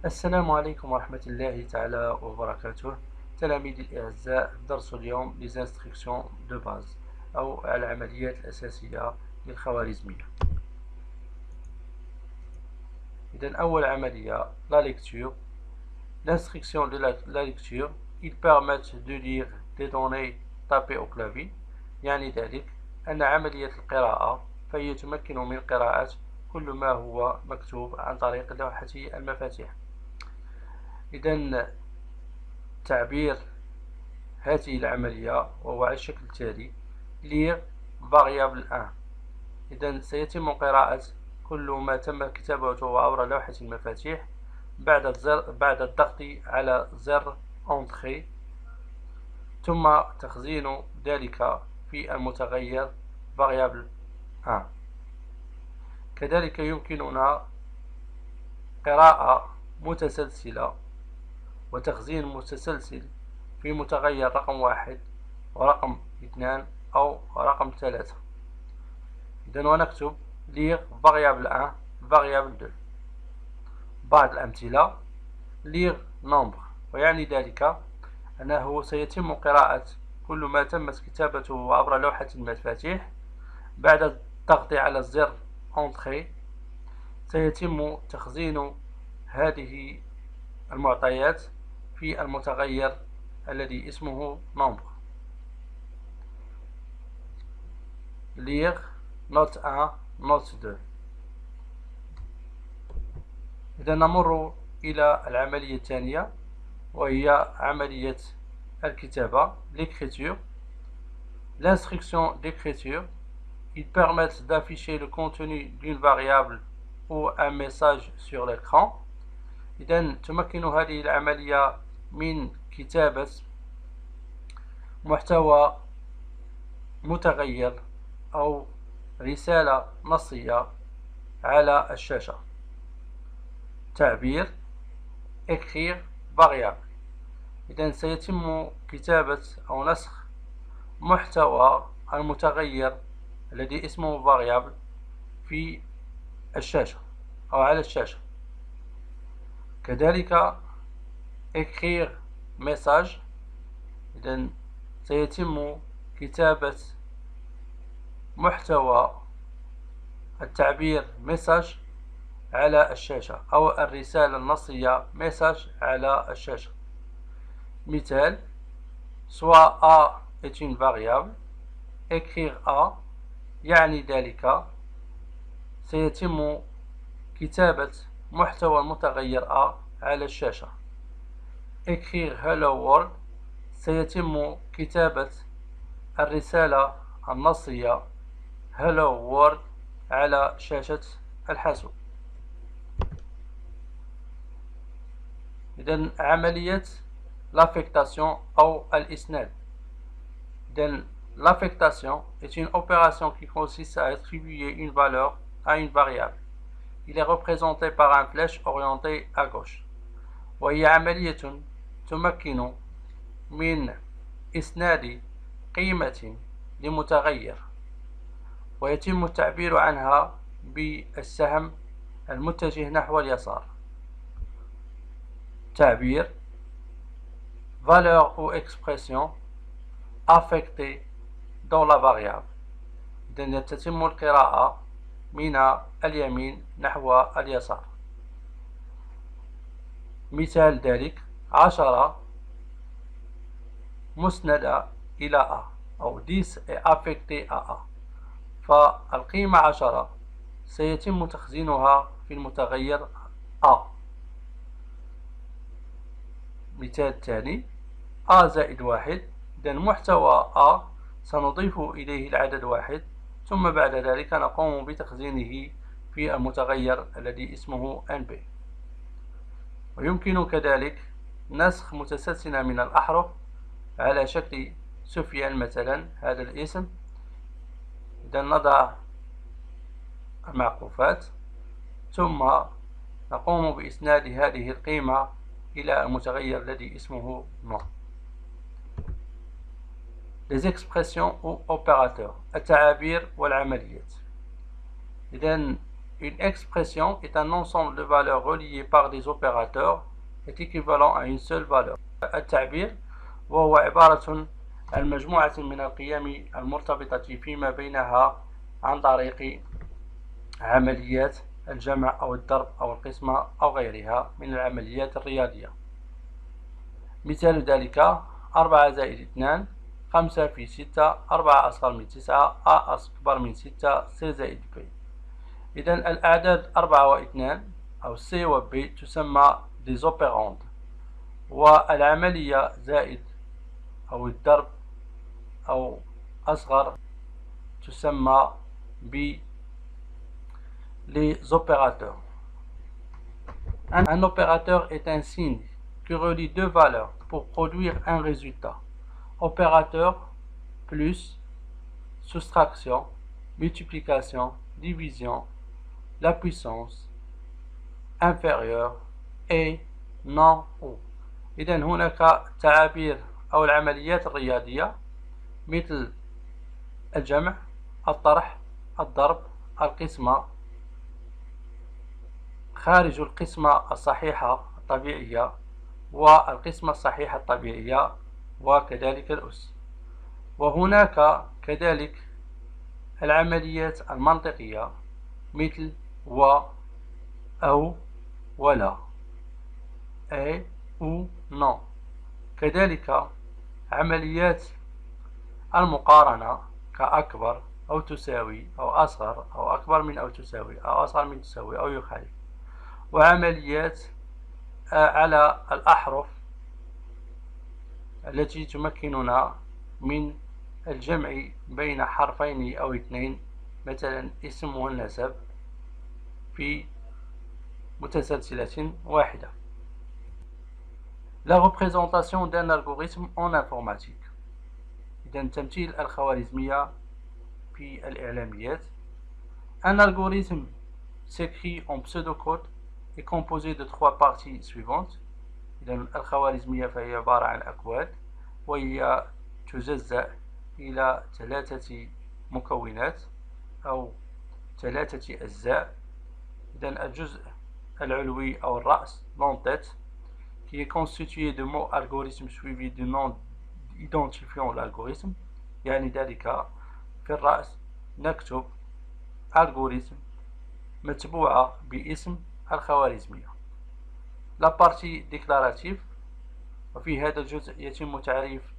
السلام عليكم ورحمة الله تعالى وبركاته. تلاميذي الأعزاء، درس اليوم les instructions de base أو العمليات الأساسية للخوارزمية. إذن أول عملية la lecture. L'instruction de la lecture, ils permettent de lire des données tapées au clavier. يعني ذلك أن عملية القراءة فهي تمكن من قراءة كل ما هو مكتوب عن طريق لوحة المفاتيح. إذن تعبير هذه العملية وهو على الشكل التالي: lire variable 1. إذن سيتم قراءة كل ما تم كتابته عبر لوحة المفاتيح بعد الضغط على زر Entrée، ثم تخزين ذلك في المتغير variable 1. كذلك يمكننا قراءة متسلسلة وتخزين متسلسل في متغير رقم 1 ورقم 2 أو رقم 3. إذن ونكتب lire variable 1 variable 2. بعض الأمثلة: lire nombre، ويعني ذلك أنه سيتم قراءة كل ما تمت كتابته عبر لوحة المفاتيح بعد الضغط على الزر Entrée. سيتم تخزين هذه المعطيات في المتغير الذي اسمه nombre. lire note 1 note 2. إذا نمر إلى العملية الثانية وهي عملية الكتابة l'écriture. L'instruction d'écriture, ils permettent d'afficher le contenu d'une variable ou un message sur l'écran. إذن تمكن هذه العملية من كتابة محتوى متغير أو رسالة نصية على الشاشة. تعبير écrire variable. إذن سيتم كتابة أو نسخ محتوى المتغير الذي اسمه variable في الشاشة أو على الشاشة. كذلك écrire message. إذن سيتم كتابة محتوى التعبير message على الشاشة أو الرسالة النصية message على الشاشة. مثال: soit A est une variable. écrire A يعني ذلك سيتم كتابة محتوى المتغير A على الشاشة. écrire hello world سيتم كتابة الرسالة النصية hello world على شاشة الحاسوب. إذن عملية l'affectation أو الإسناد. إذن l'affectation est une opération qui consiste à attribuer une valeur à une variable. Il est représenté par un flèche orienté à gauche. وهي عملية تمكن من إسناد قيمة لمتغير ويتم التعبير عنها بالسهم المتجه نحو اليسار. تعبير valeur ou expression affectée dans la variable. إذن تتم القراءة من اليمين نحو اليسار. مثال ذلك: 10 مسندة إلى A أو 10 est affecté à A. فالقيمة 10 سيتم تخزينها في المتغير A. مثال ثاني: A زائد 1. إذن محتوى A سنضيف إليه العدد 1 ثم بعد ذلك نقوم بتخزينه في المتغير الذي اسمه NB. ويمكن كذلك نسخ متسلسلة من الأحرف على شكل سفيان مثلا، هذا الاسم. إذا نضع المعقوفات ثم نقوم بإسناد هذه القيمة إلى المتغير الذي اسمه nom. Les expressions ou opérateurs، التعابير والعمليات. إذن Une expression est un ensemble de valeurs reliées par des opérateurs est équivalent à une seule valeur. التعبير وهو عبارة عن مجموعة من القيم المرتبطة فيما بينها عن طريق عمليات الجمع أو الضرب أو القسمة أو غيرها من العمليات الرياضية. مثال ذلك 4 زائد 2 5 في 6 4 أصغر من 9 A أكبر من 6 C زائد B. إذن الأعداد 4 و 2 أو C و B تسمى des opérandes، والعملية زائد أو الضرب أو أصغر تسمى ب les opérateurs. Un opérateur est un signe qui relie deux valeurs pour produire un résultat. Opérateur plus, soustraction, multiplication, division, la puissance, inférieure et non ou. إذن هناك تعابير أو العمليات الرياضية مثل الجمع، الطرح، الضرب، القسمة، خارج القسمة الصحيحة الطبيعية والقسمة الصحيحة الطبيعية وكذلك الأس. وهناك كذلك العمليات المنطقية مثل و أو ولا أي أو نو. كذلك عمليات المقارنة كأكبر أو تساوي أو أصغر أو أكبر من أو تساوي أو أصغر من تساوي أو يخالف. وعمليات على الأحرف التي تمكننا من الجمع بين حرفين أو اثنين، مثلا اسم والنسب في متسلسلة واحدة. La représentation d'un algorithme en informatique. إذن تمثيل الخوارزمية في الإعلاميات. Un algorithme s'écrit en pseudocode est composé de trois parties suivantes. إذن الخوارزمية فهي عبارة عن أكواد، وهي تجزأ إلى 3 مكونات أو 3 أجزاء. إذن الجزء العلوي أو الرأس l'entête qui est constitué de mots algorithme suivi de noms identifiant l'algorithme. يعني ذلك في الرأس نكتب algorithme متبوعة باسم الخوارزمية. La partie déclarative، وفي هذا الجزء يتم تعريف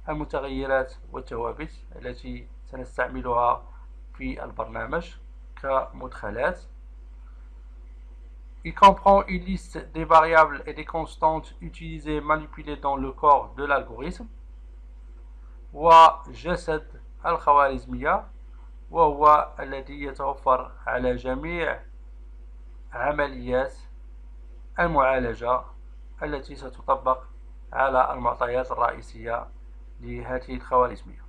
المتغيرات والثوابت التي سنستعملها في البرنامج كمدخلات. Il comprend une liste des variables et des constantes utilisées et manipulées dans le corps de l'algorithme. وجسد الخوارزمية وهو الذي يتوفر على جميع عمليات المعالجة التي ستطبق على المعطيات الرئيسية لهذه الخوارزمية.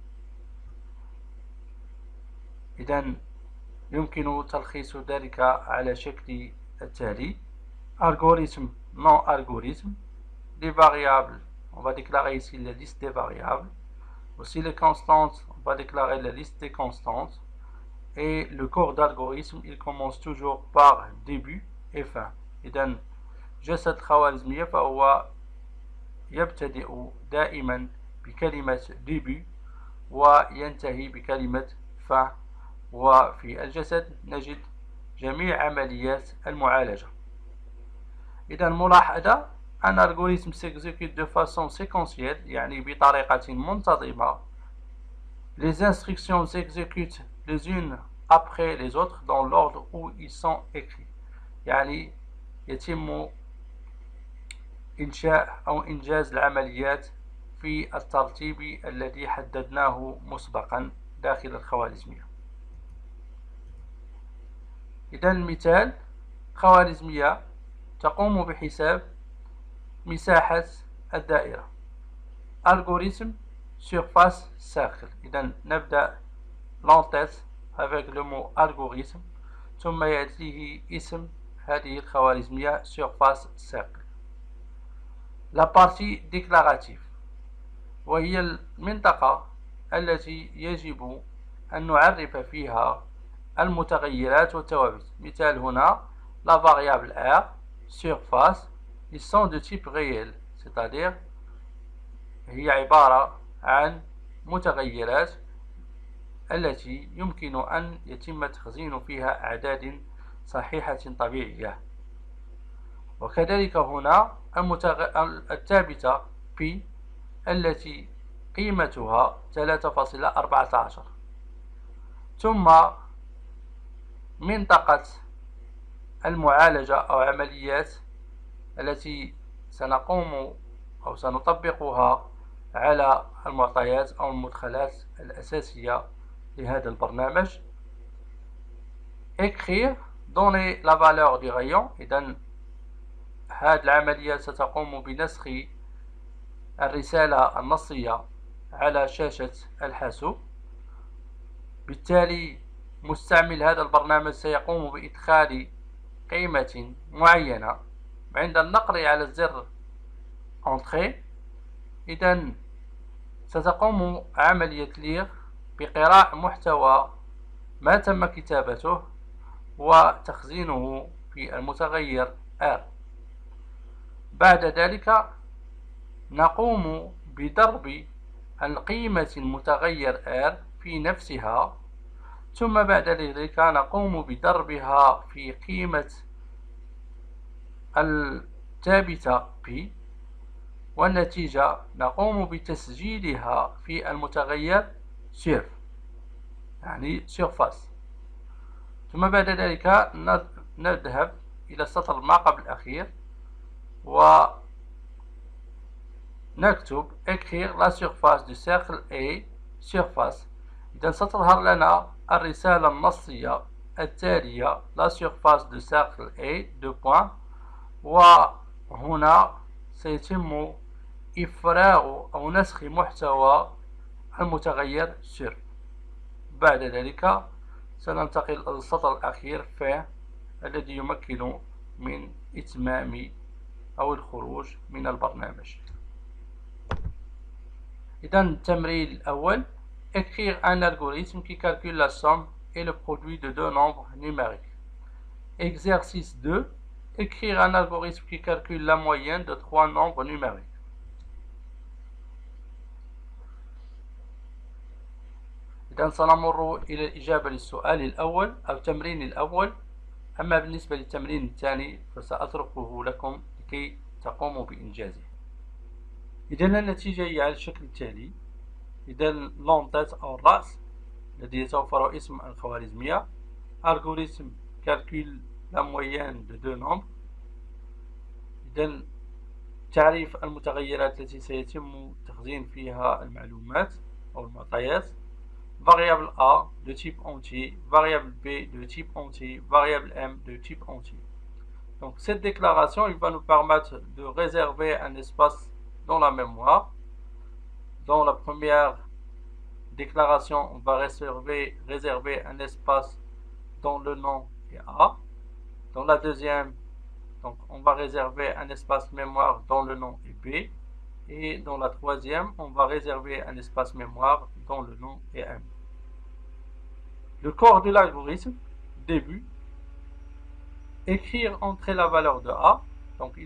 إذن يمكن تلخيص ذلك على شكل التالي: algorithme, non algorithme, les variables, on va déclarer ici la liste des variables, aussi les constantes, on va déclarer la liste des constantes, et le corps d'algorithme il commence toujours par début et fin. إذن جسد الخوارزمية فهو يبتدئ دائما بكلمة début وينتهي بكلمة fin. وفي الجسد نجد جميع عمليات المعالجة. إذن ملاحظة أن الألغوريثم s'exécute de façon séquentielle يعني بطريقة منتظمة. Les instructions s'exécutent les unes après les autres dans l'ordre où ils sont écrits. يعني يتم إنشاء أو إنجاز العمليات في الترتيب الذي حددناه مسبقا داخل الخوارزمية. إذن المثال: خوارزمية تقوم بحساب مساحة الدائرة. algorithme surface cercle. إذن نبدأ l'entête avec le mot algorithme ثم يأتيه اسم هذه الخوارزمية surface cercle. La partie déclarative وهي المنطقة التي يجب أن نعرف فيها المتغيرات والثوابت. مثال هنا la variable R, surface, ils sont de type réel, c'est-à-dire هي عبارة عن متغيرات التي يمكن أن يتم تخزين فيها أعداد صحيحة طبيعية. وكذلك هنا الثابتة P التي قيمتها 3.14. ثم منطقة المعالجة أو عمليات التي سنقوم أو سنطبقها على المعطيات أو المدخلات الأساسية لهذا البرنامج. écrire donner la valeur du rayon. إذن هذه العملية ستقوم بنسخ الرسالة النصية على شاشة الحاسوب. بالتالي مستعمل هذا البرنامج سيقوم بإدخال قيمة معينة عند النقر على زر Entrée. إذن ستقوم عملية لير بقراءة محتوى ما تم كتابته وتخزينه في المتغير R. بعد ذلك نقوم بضرب القيمة المتغير R في نفسها، ثم بعد ذلك نقوم بضربها في قيمة الثابتة P، والنتيجة نقوم بتسجيلها في المتغير surf يعني surface. ثم بعد ذلك نذهب إلى السطر ما قبل الأخير ونكتب écrire la surface du cercle A surface. إذا ستظهر لنا الرسالة النصية التالية la surface du cercle A deux points، وهنا سيتم إفراغ أو نسخ محتوى المتغير surf. بعد ذلك سننتقل إلى السطر الأخير fin الذي يمكن من إتمام أو الخروج من البرنامج. إذا التمرين الأول écrire un algorithme qui calcule la somme et le produit de deux nombres numériques. Exercice 2, écrire un algorithme qui calcule la moyenne de trois nombres numériques. إذا سنمر إلى الإجابة للسؤال الأول أو التمرين الأول. أما بالنسبة للتمرين الثاني فسأتركه لكم لكي تقوموا بإنجازه. إذا النتيجة هي على الشكل التالي. إذا لونتات أو الرأس الذي يتوفر اسم الخوارزمية algorithme calcule la moyenne de deux nombres. إذا تعريف المتغيرات التي سيتم تخزين فيها المعلومات أو المعطيات. Variable A de type entier, variable B de type entier, variable M de type entier. Donc cette déclaration, il va nous permettre de réserver un espace dans la mémoire. Dans la première déclaration, on va réserver un espace dans le nom et A. Dans la deuxième, donc, on va réserver un espace mémoire dans le nom et B. Et dans la troisième, on va réserver un espace mémoire dans le nom et M. Le corps de l'algorithme, début, écrire, entrer la valeur de A. Donc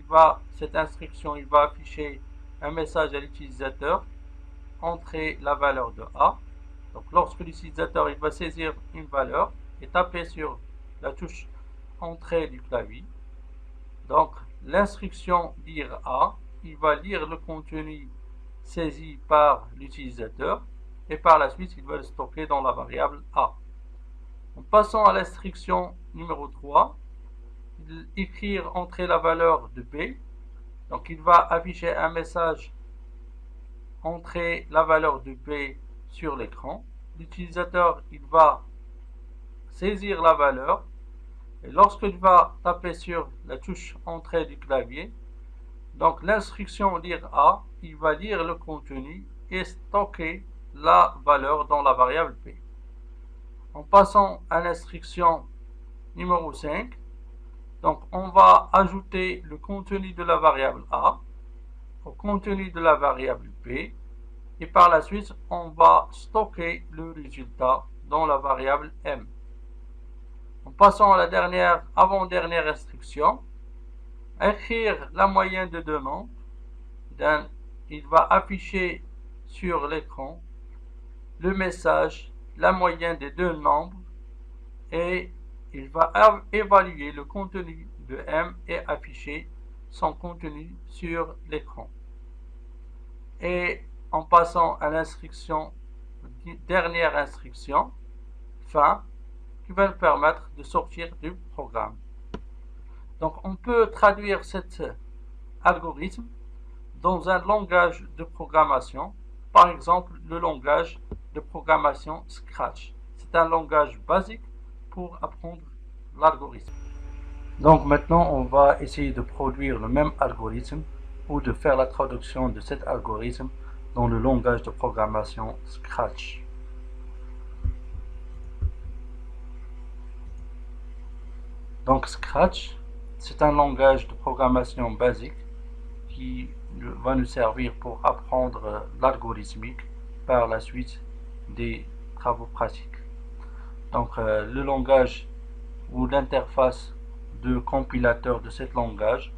cette instruction, il va afficher un message à l'utilisateur, entrer la valeur de A. Donc lorsque l'utilisateur il va saisir une valeur et taper sur la touche entrée du clavier, donc l'instruction lire A, il va lire le contenu saisi par l'utilisateur et par la suite il va le stocker dans la variable A. En passant à l'instruction numéro 3, écrire, entrer la valeur de B. Donc il va afficher un message, entrer la valeur de B sur l'écran. L'utilisateur il va saisir la valeur et lorsqu'il va taper sur la touche entrée du clavier, donc l'instruction lire A, il va lire le contenu et stocker la valeur dans la variable B. En passant à l'instruction numéro 5, donc on va ajouter le contenu de la variable A au contenu de la variable B et par la suite on va stocker le résultat dans la variable M. En passant à la avant-dernière instruction, écrire la moyenne de deux nombres. Il va afficher sur l'écran le message, la moyenne des deux nombres, et il va évaluer le contenu de M et afficher son contenu sur l'écran. Et en passant à l'instruction, dernière instruction, fin, qui va nous permettre de sortir du programme. Donc on peut traduire cet algorithme dans un langage de programmation, par exemple le langage de programmation Scratch. C'est un langage basique pour apprendre l'algorithme. Donc maintenant on va essayer de produire le même algorithme ou de faire la traduction de cet algorithme dans le langage de programmation Scratch. Donc Scratch, c'est un langage de programmation basique qui va nous servir pour apprendre l'algorithmique par la suite des travaux pratiques. Donc le langage ou l'interface de compilateur de ce langage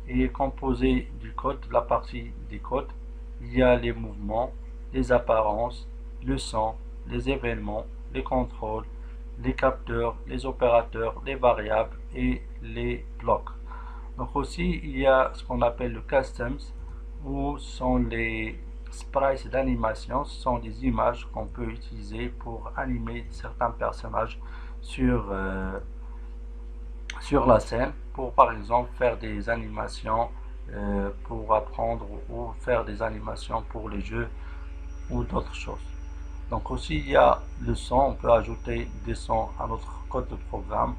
est composé du code, la partie des codes. Il y a les mouvements, les apparences, le son, les événements, les contrôles, les capteurs, les opérateurs, les variables et les blocs. Donc aussi il y a ce qu'on appelle le customs, où sont les sprites d'animation. Ce sont des images qu'on peut utiliser pour animer certains personnages sur la scène, pour par exemple faire des animations pour apprendre ou faire des animations pour les jeux ou d'autres choses. Donc aussi il y a le son, on peut ajouter des sons à notre code de programme,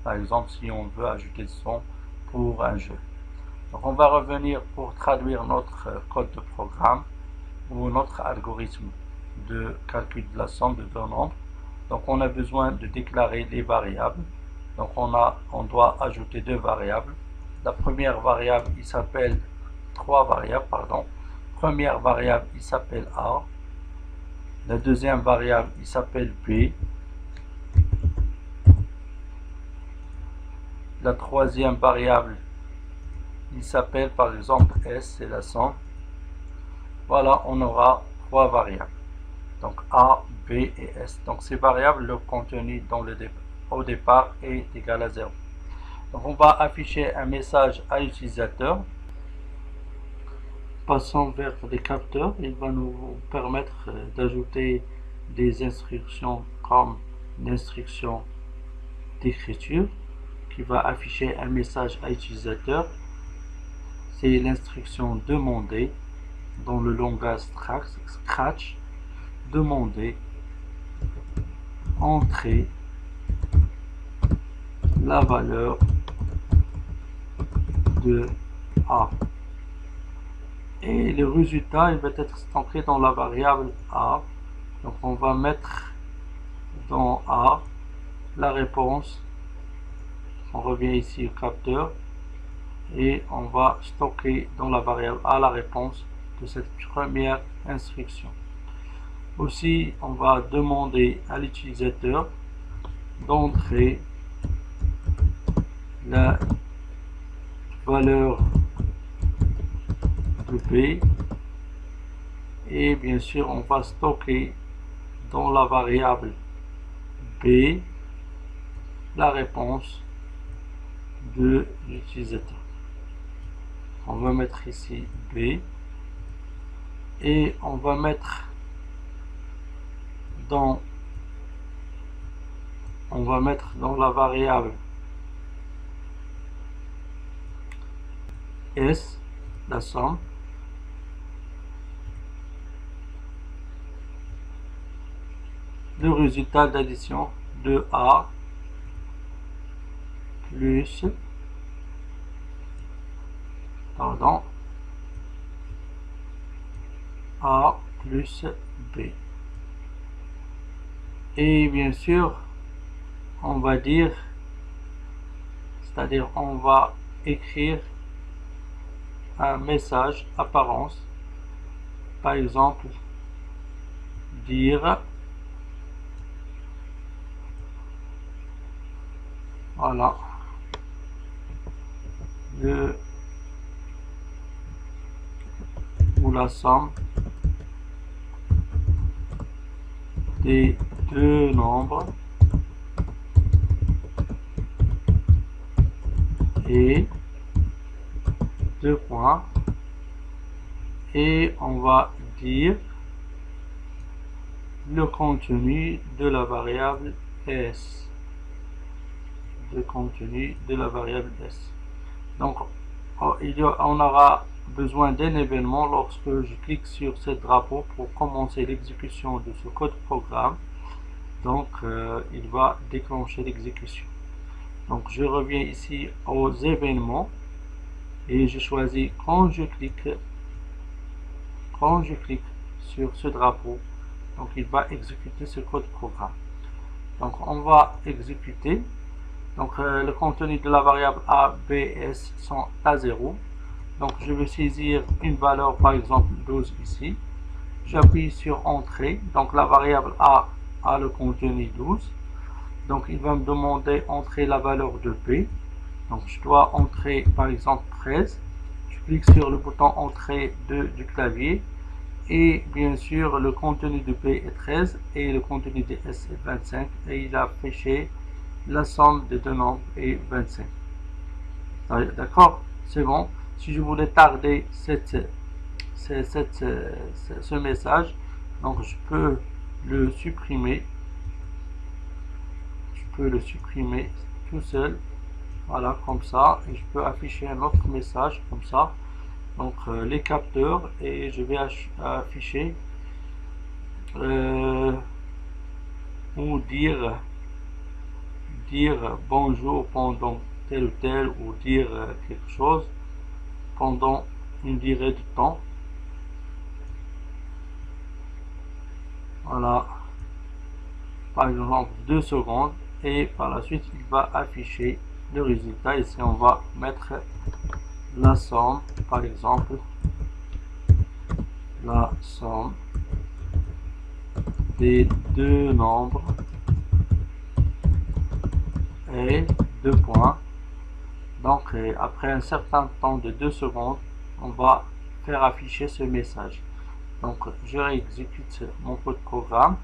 par exemple si on veut ajouter des sons pour un jeu. Donc on va revenir pour traduire notre code de programme ou notre algorithme de calcul de la somme de deux nombres. Donc on a besoin de déclarer les variables. Donc on doit ajouter deux variables. La première variable, il s'appelle trois variables, pardon. Première variable, il s'appelle A. La deuxième variable, il s'appelle B. La troisième variable, il s'appelle par exemple S, c'est la somme. Voilà, on aura trois variables. Donc A, B et S. Donc ces variables, leur contenu au départ est égal à 0. Donc on va afficher un message à l'utilisateur. Passons vers les capteurs, il va nous permettre d'ajouter des instructions comme l'instruction d'écriture qui va afficher un message à l'utilisateur. C'est l'instruction demander dans le langage Scratch. Demander, entrer la valeur de A. Et le résultat, il va être stocké dans la variable A. Donc on va mettre dans A la réponse. On revient ici au capteur et on va stocker dans la variable A la réponse de cette première instruction. Aussi, on va demander à l'utilisateur d'entrer la valeur de B et bien sûr on va stocker dans la variable B la réponse de l'utilisateur. On va mettre ici B et on va mettre dans la variable S la somme. Le résultat d'addition de A plus A plus B. Et bien sûr, on va dire, c'est-à-dire on va écrire un message apparence, par exemple dire Voilà. Ou la somme des deux nombres et deux points, et on va dire le contenu de la variable s. Le contenu de la variable s. Donc on aura besoin d'un événement lorsque je clique sur ce drapeau pour commencer l'exécution de ce code programme. Donc il va déclencher l'exécution. Donc je reviens ici aux événements et je choisis quand je clique sur ce drapeau, donc il va exécuter ce code programme. Donc on va exécuter. Donc le contenu de la variable a, b, s sont à 0. Donc je vais saisir une valeur, par exemple 12 ici. J'appuie sur entrée. Donc la variable a le contenu 12. Donc il va me demander entrer la valeur de b. Donc je dois entrer par exemple 13. Je clique sur le bouton entrée du clavier. Et bien sûr le contenu de b est 13 et le contenu de s est 25. Et il a affiché la somme des deux nombres est 25. D'accord, c'est bon. Si je voulais tarder ce message, donc je peux le supprimer. Je peux le supprimer tout seul. Voilà, comme ça. Et je peux afficher un autre message comme ça. Donc les capteurs, et je vais afficher ou dire bonjour pendant tel ou tel, ou dire quelque chose pendant une durée de temps. Voilà, par exemple 2 secondes, et par la suite il va afficher le résultat. Ici on va mettre la somme, par exemple la somme des deux nombres et 2 points. Donc après un certain temps de 2 secondes, on va faire afficher ce message. Donc je réexécute mon code programme.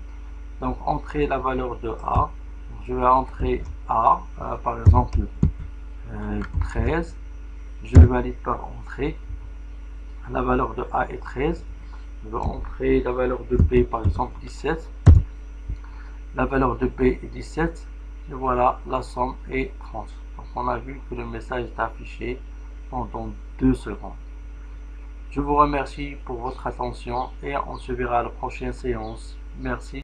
Donc entrer la valeur de a. Je vais entrer a, par exemple 13. Je valide par entrée. La valeur de a est 13. Je vais entrer la valeur de b, par exemple 17. La valeur de b est 17. Et voilà, la somme est 30. Donc on a vu que le message est affiché pendant 2 secondes. Je vous remercie pour votre attention et on se verra à la prochaine séance. Merci.